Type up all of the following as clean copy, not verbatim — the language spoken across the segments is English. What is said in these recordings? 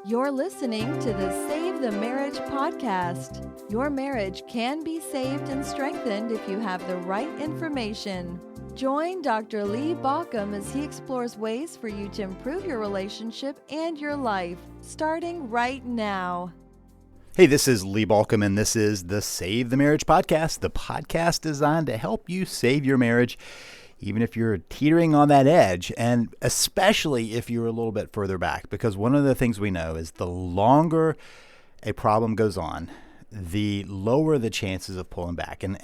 You're listening to the Save the Marriage podcast. Your marriage can be saved and strengthened if you have the right information. Join Dr. Lee Baucom as he explores ways for you to improve your relationship and your life, starting right now. Hey, this is Lee Baucom, and this is the Save the Marriage podcast, the podcast designed to help you save your marriage, even if you're teetering on that edge, and especially if you're a little bit further back, because one of the things we know is the longer a problem goes on, the lower the chances of pulling back. And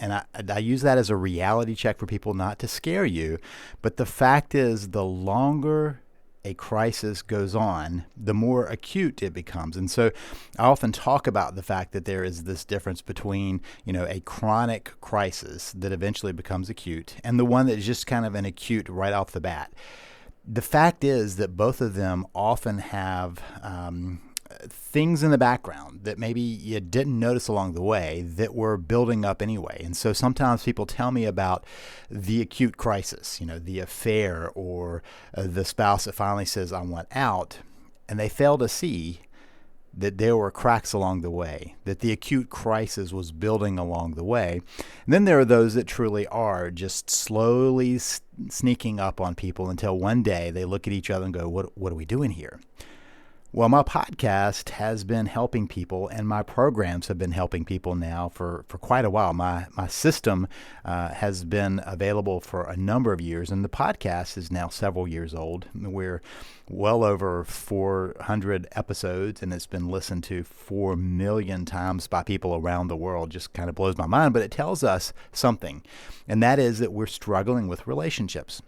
I use that as a reality check for people, not to scare you, but the fact is the longer a crisis goes on, the more acute it becomes. And so I often talk about the fact that there is this difference between, a chronic crisis that eventually becomes acute and the one that is just kind of an acute right off the bat. The fact is that both of them often have things in the background that maybe you didn't notice along the way that were building up anyway. And so sometimes people tell me about the acute crisis, the affair or the spouse that finally says, I want out, and they fail to see that there were cracks along the way, that the acute crisis was building along the way. And then there are those that truly are just slowly sneaking up on people until one day they look at each other and go, what are we doing here? Well, my podcast has been helping people, and my programs have been helping people now for quite a while. My system has been available for a number of years, and the podcast is now several years old. We're well over 400 episodes, and it's been listened to 4 million times by people around the world. Just kind of blows my mind, but it tells us something, and that is that we're struggling with relationships.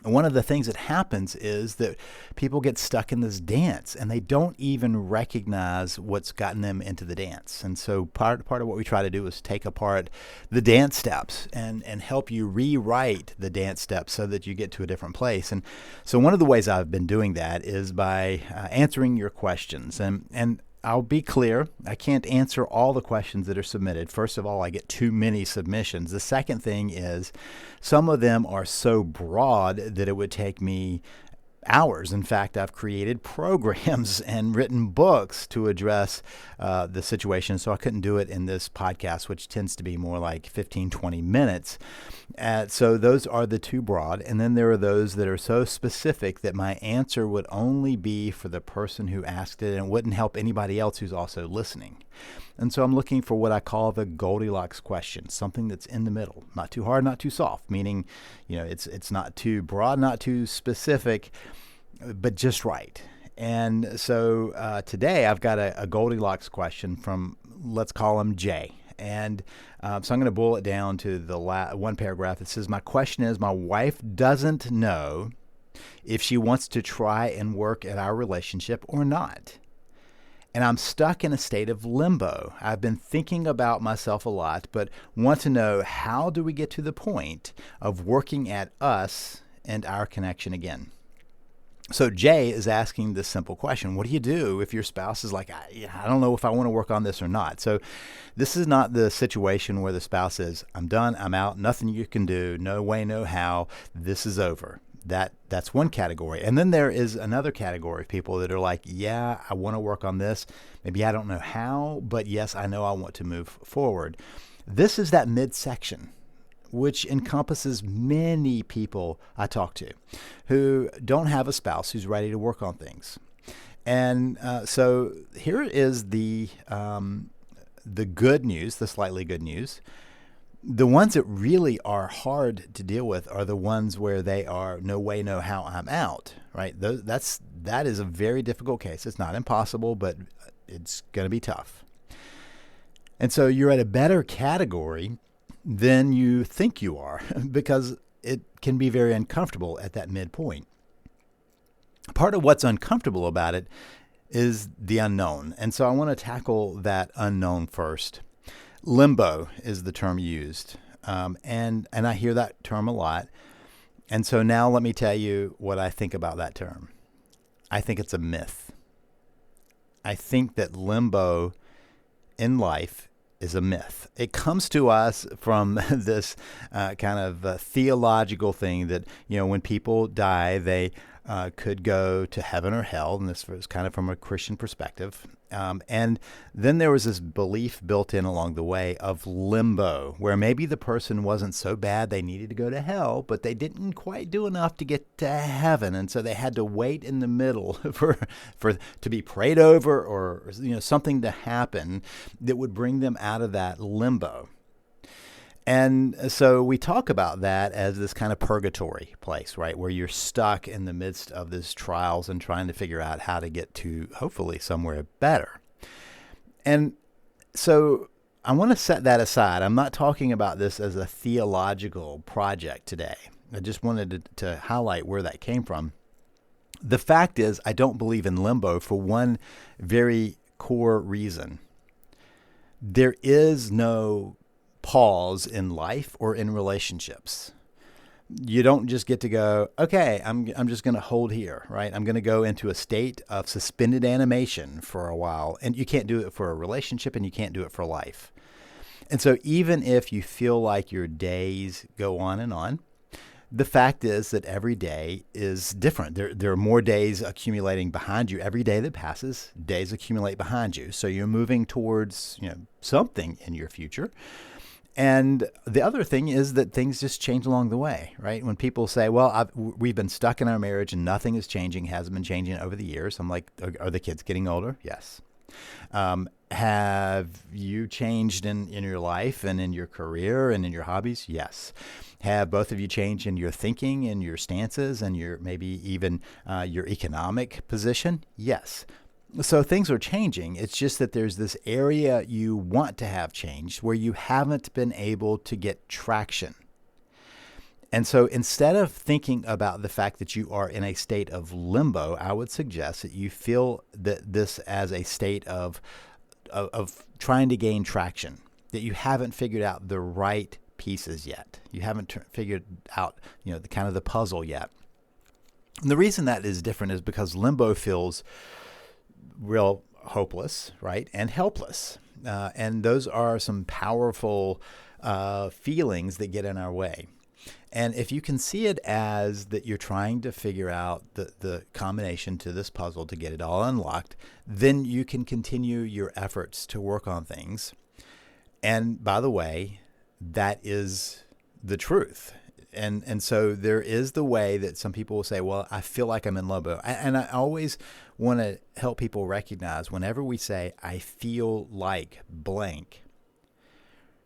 One of the things that happens is that people get stuck in this dance and they don't even recognize what's gotten them into the dance. And so part of what we try to do is take apart the dance steps and help you rewrite the dance steps so that you get to a different place. And so one of the ways I've been doing that is by answering your questions. And I'll be clear, I can't answer all the questions that are submitted. First of all, I get too many submissions. The second thing is some of them are so broad that it would take me hours. In fact, I've created programs and written books to address the situation, so I couldn't do it in this podcast, which tends to be more like 15, 20 minutes. So those are the too broad. And then there are those that are so specific that my answer would only be for the person who asked it and wouldn't help anybody else who's also listening. And so I'm looking for what I call the Goldilocks question, something that's in the middle, not too hard, not too soft, meaning, it's not too broad, not too specific, but just right. And so today I've got a Goldilocks question from, let's call him Jay. And so I'm going to boil it down to the one paragraph. It says, my question is, my wife doesn't know if she wants to try and work at our relationship or not. And I'm stuck in a state of limbo. I've been thinking about myself a lot, but want to know, how do we get to the point of working at us and our connection again? So Jay is asking this simple question. What do you do if your spouse is like, I don't know if I want to work on this or not? So this is not the situation where the spouse says, I'm done, I'm out, nothing you can do, no way, no how, this is over. That's one category. And then there is another category of people that are like, yeah, I want to work on this. Maybe I don't know how, but yes, I know I want to move forward. This is that midsection, which encompasses many people I talk to who don't have a spouse who's ready to work on things. And so here is the good news, the slightly good news. The ones that really are hard to deal with are the ones where they are no way, no how, I'm out, right? That is a very difficult case. It's not impossible, but it's going to be tough. And so you're at a better category than you think you are because it can be very uncomfortable at that midpoint. Part of what's uncomfortable about it is the unknown. And so I want to tackle that unknown first. Limbo is the term used, and I hear that term a lot. And so now let me tell you what I think about that term. I think it's a myth. I think that limbo in life is a myth. It comes to us from this kind of theological thing that, when people die, they could go to heaven or hell, and this was kind of from a Christian perspective. And then there was this belief built in along the way of limbo, where maybe the person wasn't so bad they needed to go to hell, but they didn't quite do enough to get to heaven, and so they had to wait in the middle for to be prayed over, or something to happen that would bring them out of that limbo. And so we talk about that as this kind of purgatory place, right, where you're stuck in the midst of these trials and trying to figure out how to get to hopefully somewhere better. And so I want to set that aside. I'm not talking about this as a theological project today. I just wanted to highlight where that came from. The fact is, I don't believe in limbo for one very core reason. There is no pause in life or in relationships. You don't just get to go, okay, I'm just going to hold here, right? I'm going to go into a state of suspended animation for a while. And you can't do it for a relationship, and you can't do it for life. And so even if you feel like your days go on and on, the fact is that every day is different. There are more days accumulating behind you. Every day that passes, days accumulate behind you. So you're moving towards, something in your future. And the other thing is that things just change along the way, right? When people say, well, we've been stuck in our marriage and nothing is changing, hasn't been changing over the years. I'm like, are the kids getting older? Yes. Have you changed in your life and in your career and in your hobbies? Yes. Have both of you changed in your thinking and your stances and your maybe even your economic position? Yes. So things are changing. It's just that there's this area you want to have changed where you haven't been able to get traction. And so instead of thinking about the fact that you are in a state of limbo, I would suggest that you feel that this as a state of trying to gain traction, that you haven't figured out the right pieces yet. You haven't figured out, the kind of the puzzle yet. And the reason that is different is because limbo feels real hopeless, right, and helpless. And those are some powerful feelings that get in our way. And if you can see it as that you're trying to figure out the combination to this puzzle to get it all unlocked, then you can continue your efforts to work on things. And by the way, that is the truth. And so there is the way that some people will say, well, I feel like I'm in limbo. And I always want to help people recognize whenever we say, I feel like blank,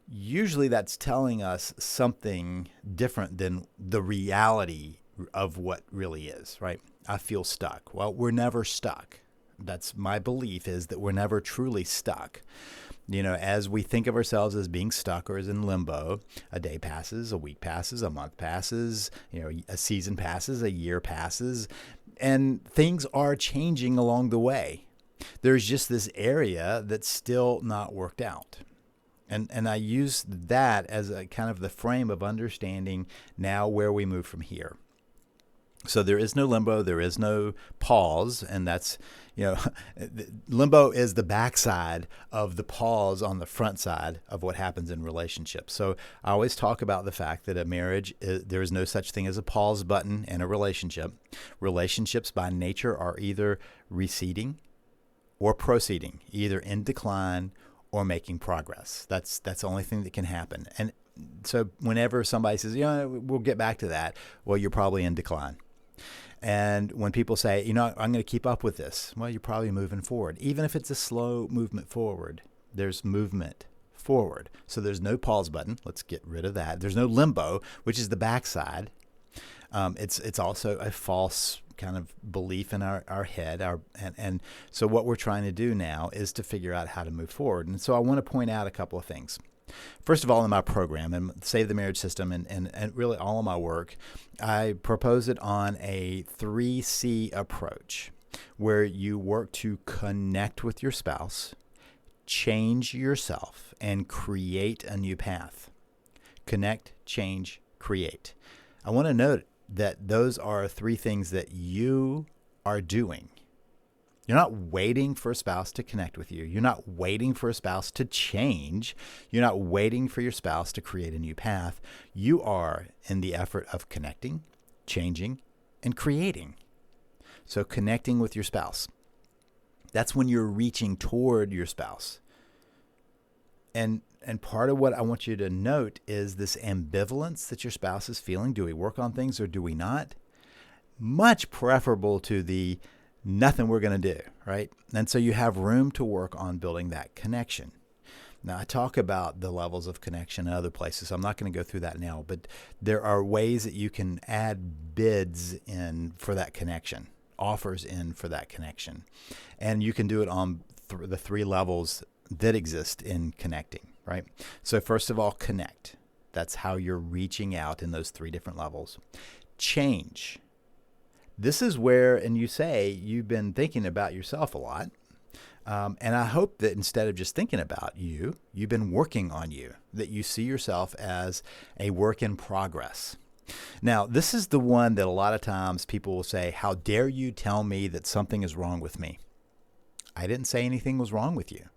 usually that's telling us something different than the reality of what really is, right? I feel stuck. Well, we're never stuck. That's my belief, is that we're never truly stuck. As we think of ourselves as being stuck or as in limbo, a day passes, a week passes, a month passes, a season passes, a year passes, and things are changing along the way. There's just this area that's still not worked out. And I use that as a kind of the frame of understanding now where we move from here. So there is no limbo, there is no pause, and that's, limbo is the backside of the pause on the front side of what happens in relationships. So I always talk about the fact that a marriage, there is no such thing as a pause button in a relationship. Relationships by nature are either receding or proceeding, either in decline or making progress. That's the only thing that can happen. And so whenever somebody says, we'll get back to that, well, you're probably in decline. And when people say, I'm going to keep up with this, well, you're probably moving forward. Even if it's a slow movement forward, there's movement forward. So there's no pause button. Let's get rid of that. There's no limbo, which is the backside. It's also a false kind of belief in our head. And so what we're trying to do now is to figure out how to move forward. And so I want to point out a couple of things. First of all, in my program, and Save the Marriage System, and really all of my work, I propose it on a 3C approach, where you work to connect with your spouse, change yourself, and create a new path. Connect, change, create. I want to note that those are three things that you are doing. You're not waiting for a spouse to connect with you. You're not waiting for a spouse to change. You're not waiting for your spouse to create a new path. You are in the effort of connecting, changing, and creating. So connecting with your spouse. That's when you're reaching toward your spouse. And part of what I want you to note is this ambivalence that your spouse is feeling. Do we work on things or do we not? Much preferable to the nothing we're going to do, right? And so you have room to work on building that connection. Now, I talk about the levels of connection in other places. So I'm not going to go through that now, but there are ways that you can add bids in for that connection, offers in for that connection. And you can do it on the three levels that exist in connecting, right? So first of all, connect. That's how you're reaching out in those three different levels. Change. This is where, and you say you've been thinking about yourself a lot. And I hope that instead of just thinking about you, you've been working on you, that you see yourself as a work in progress. Now, this is the one that a lot of times people will say, how dare you tell me that something is wrong with me? I didn't say anything was wrong with you.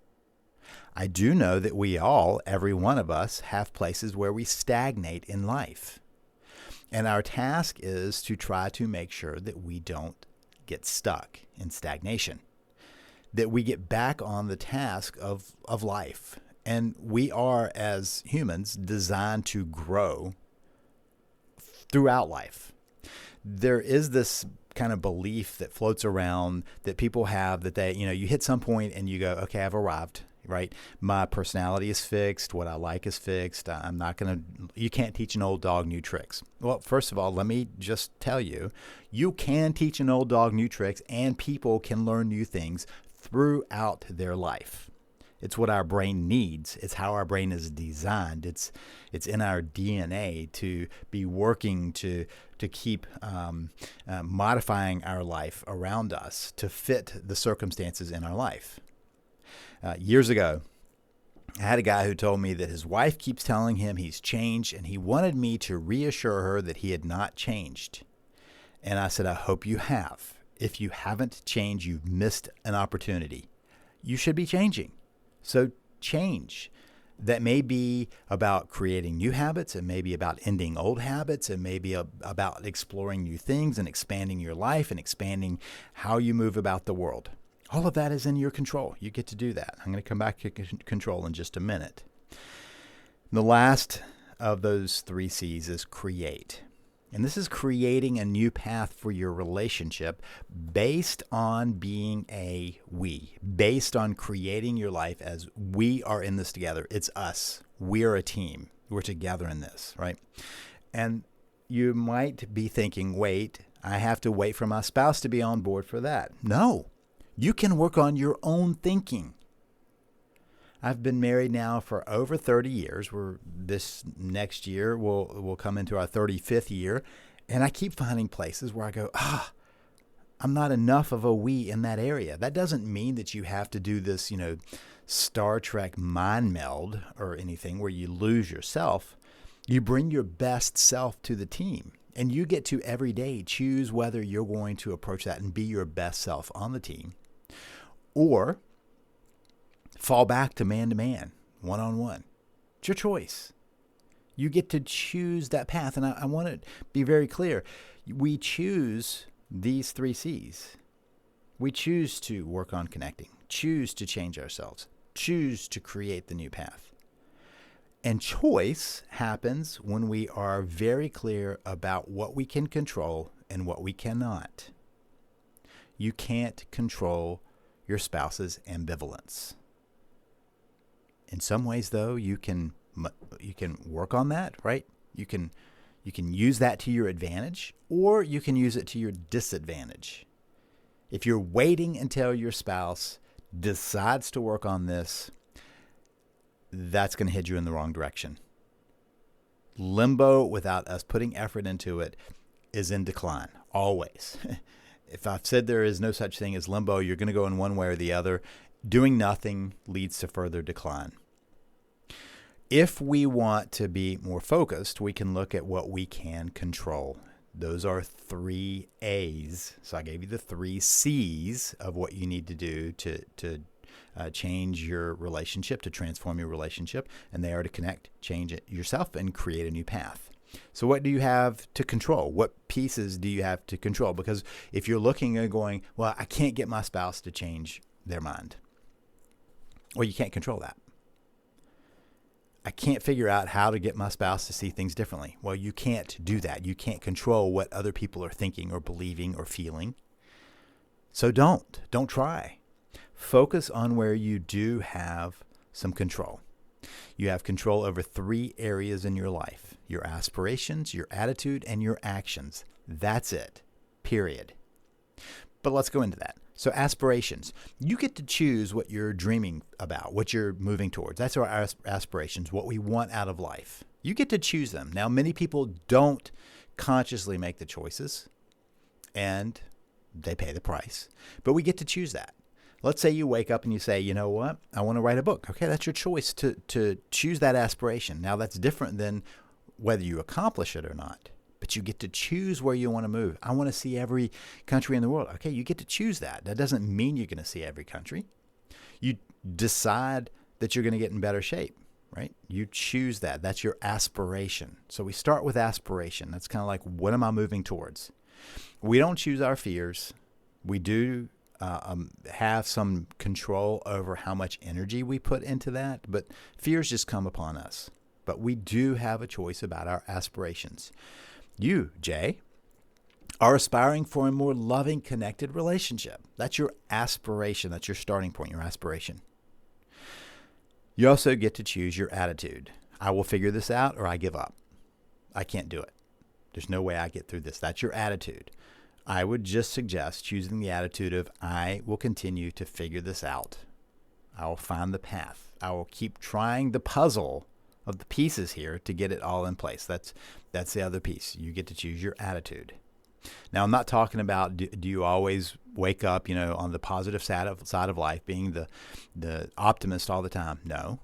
I do know that we all, every one of us, have places where we stagnate in life. And our task is to try to make sure that we don't get stuck in stagnation, that we get back on the task of life. And we are, as humans, designed to grow throughout life. There is this kind of belief that floats around that people have that they, you hit some point and you go, okay, I've arrived, right? My personality is fixed. What I like is fixed. You can't teach an old dog new tricks. Well, first of all, let me just tell you, you can teach an old dog new tricks and people can learn new things throughout their life. It's what our brain needs. It's how our brain is designed. It's in our DNA to be working to keep modifying our life around us to fit the circumstances in our life. Years ago, I had a guy who told me that his wife keeps telling him he's changed, and he wanted me to reassure her that he had not changed. And I said, I hope you have. If you haven't changed, you've missed an opportunity. You should be changing. So change. That may be about creating new habits. It may be about ending old habits. It may be about exploring new things and expanding your life and expanding how you move about the world. All of that is in your control. You get to do that. I'm going to come back to control in just a minute. The last of those three C's is create. And this is creating a new path for your relationship based on being a we, based on creating your life as we are in this together. It's us. We're a team. We're together in this, right? And you might be thinking, wait, I have to wait for my spouse to be on board for that. No, you can work on your own thinking. I've been married now for over 30 years. This next year we'll come into our 35th year, and I keep finding places where I go, I'm not enough of a we in that area. That doesn't mean that you have to do this, Star Trek mind meld or anything where you lose yourself. You bring your best self to the team, and you get to every day choose whether you're going to approach that and be your best self on the team, or fall back to man, one-on-one. It's your choice. You get to choose that path. And I want to be very clear. We choose these three C's. We choose to work on connecting, choose to change ourselves, choose to create the new path. And choice happens when we are very clear about what we can control and what we cannot. You can't control your spouse's ambivalence. In some ways, though, you can work on that, right? You can use that to your advantage, or you can use it to your disadvantage. If you're waiting until your spouse decides to work on this, that's going to head you in the wrong direction. Limbo, without us putting effort into it, is in decline, always. If I've said there is no such thing as limbo, you're going to go in one way or the other. Doing nothing leads to further decline. If we want to be more focused, we can look at what we can control. Those are three A's. So I gave you the three C's of what you need to do to change your relationship, to transform your relationship. And they are to connect, change it yourself, and create a new path. So what do you have to control? What pieces do you have to control? Because if you're looking and going, well, I can't get my spouse to change their mind. Well, you can't control that. I can't figure out how to get my spouse to see things differently. Well, you can't do that. You can't control what other people are thinking or believing or feeling. So don't try. Focus on where you do have some control. You have control over 3 areas in your life: your aspirations, your attitude, and your actions. That's it. Period. But let's go into that. So aspirations. You get to choose what you're dreaming about, what you're moving towards. That's our aspirations, what we want out of life. You get to choose them. Now, many people don't consciously make the choices, and they pay the price. But we get to choose that. Let's say you wake up and you say, you know what, I want to write a book. Okay, that's your choice to choose that aspiration. Now, that's different than whether you accomplish it or not. But you get to choose where you want to move. I want to see every country in the world. Okay, you get to choose that. That doesn't mean you're going to see every country. You decide that you're going to get in better shape, right? You choose that. That's your aspiration. So we start with aspiration. That's kind of like, what am I moving towards? We don't choose our fears. We do have some control over how much energy we put into that, but fears just come upon us. But we do have a choice about our aspirations. You, Jay, are aspiring for a more loving, connected relationship. That's your aspiration. That's your starting point, your aspiration. You also get to choose your attitude. I will figure this out, or I give up. I can't do it. There's no way I get through this. That's your attitude. I would just suggest choosing the attitude of, I will continue to figure this out. I will find the path. I will keep trying the puzzle of the pieces here to get it all in place. That's the other piece. You get to choose your attitude. Now, I'm not talking about do you always wake up, on the positive side of life, being the optimist all the time. No,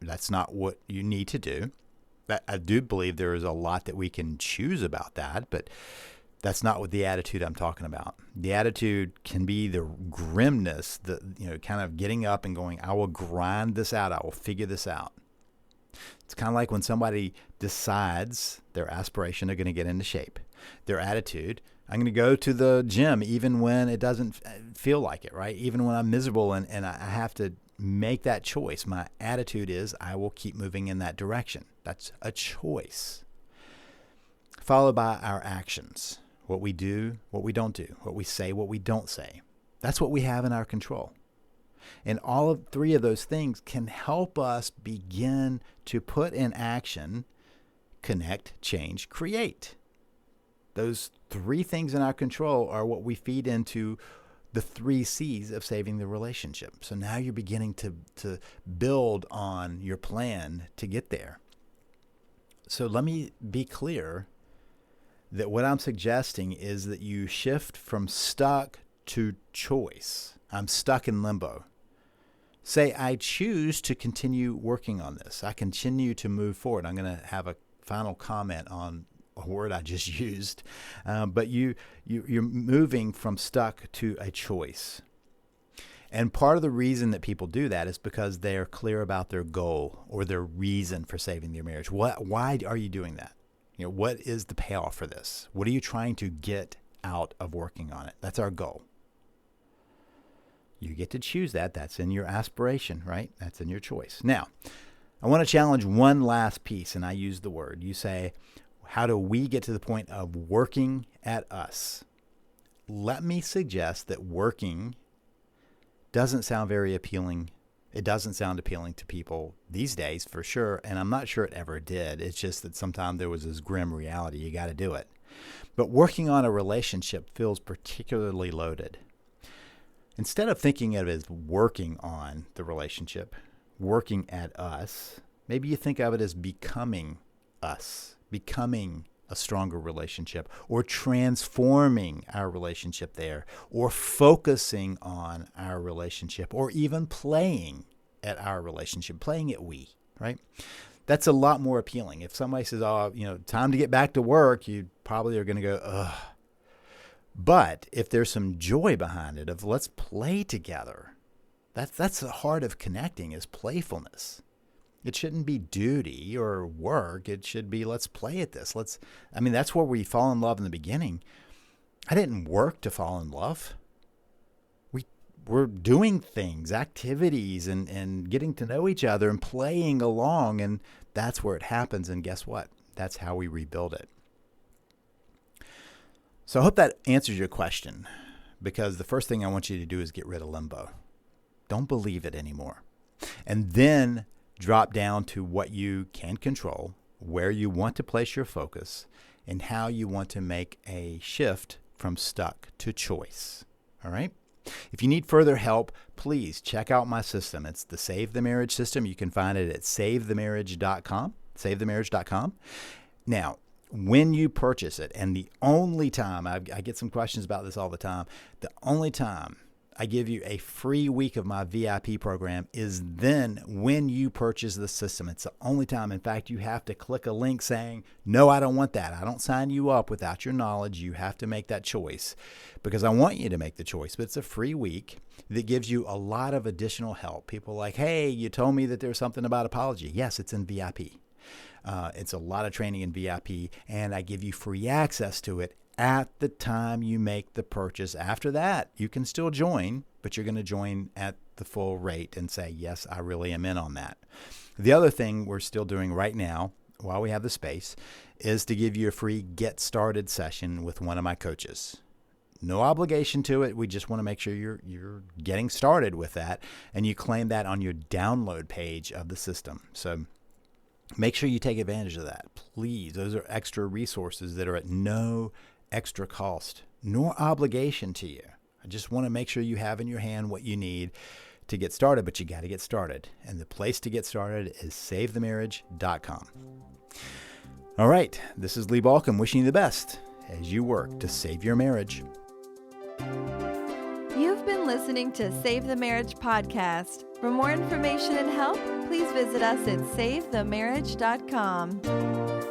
that's not what you need to do. I do believe there is a lot that we can choose about that, but that's not what the attitude I'm talking about. The attitude can be the grimness, kind of getting up and going, I will grind this out. I will figure this out. It's kind of like when somebody decides their aspiration, they're going to get into shape. Their attitude, I'm going to go to the gym even when it doesn't feel like it, right? Even when I'm miserable and I have to make that choice. My attitude is I will keep moving in that direction. That's a choice. Followed by our actions. What we do, what we don't do. What we say, what we don't say. That's what we have in our control. And all of 3 of those things can help us begin to put in action, connect, change, create. Those 3 things in our control are what we feed into the 3 C's of saving the relationship. So now you're beginning to build on your plan to get there. So let me be clear that what I'm suggesting is that you shift from stuck to choice. I'm stuck in limbo. Say, I choose to continue working on this. I continue to move forward. I'm going to have a final comment on a word I just used. But you're moving from stuck to a choice. And part of the reason that people do that is because they are clear about their goal or their reason for saving their marriage. Why are you doing that? What is the payoff for this? What are you trying to get out of working on it? That's our goal. You get to choose that. That's in your aspiration, right? That's in your choice. Now, I want to challenge one last piece, and I use the word. You say, how do we get to the point of working at us? Let me suggest that working doesn't sound very appealing. It doesn't sound appealing to people these days, for sure, and I'm not sure it ever did. It's just that sometimes there was this grim reality. You got to do it. But working on a relationship feels particularly loaded. Instead of thinking of it as working on the relationship, working at us, maybe you think of it as becoming us, becoming a stronger relationship, or transforming our relationship there, or focusing on our relationship, or even playing at our relationship, playing at we, right? That's a lot more appealing. If somebody says, time to get back to work, you probably are going to go, ugh. But if there's some joy behind it of let's play together, that's the heart of connecting is playfulness. It shouldn't be duty or work. It should be, let's play at this. That's where we fall in love in the beginning. I didn't work to fall in love. We're doing things, activities, and getting to know each other and playing along. And that's where it happens. And guess what? That's how we rebuild it. So I hope that answers your question, because the first thing I want you to do is get rid of limbo. Don't believe it anymore. And then drop down to what you can control, where you want to place your focus, and how you want to make a shift from stuck to choice. All right? If you need further help, please check out my system. It's the Save the Marriage system. You can find it at savethemarriage.com, savethemarriage.com. Now, when you purchase it, and the only time, I get some questions about this all the time, the only time I give you a free week of my VIP program is then when you purchase the system. It's the only time. In fact, you have to click a link saying, no, I don't want that. I don't sign you up without your knowledge. You have to make that choice, because I want you to make the choice. But it's a free week that gives you a lot of additional help. People are like, hey, you told me that there's something about apology. Yes, it's in VIP. It's a lot of training in VIP, and I give you free access to it at the time you make the purchase. After that, you can still join, but you're going to join at the full rate and say, yes, I really am in on that. The other thing we're still doing right now, while we have the space, is to give you a free Get Started session with one of my coaches. No obligation to it. We just want to make sure you're getting started with that, and you claim that on your download page of the system. So make sure you take advantage of that. Please, those are extra resources that are at no extra cost, nor obligation to you. I just want to make sure you have in your hand what you need to get started, but you got to get started. And the place to get started is savethemarriage.com. All right, this is Lee Balcom wishing you the best as you work to save your marriage. You've been listening to Save the Marriage podcast. For more information and help, please visit us at savethemarriage.com.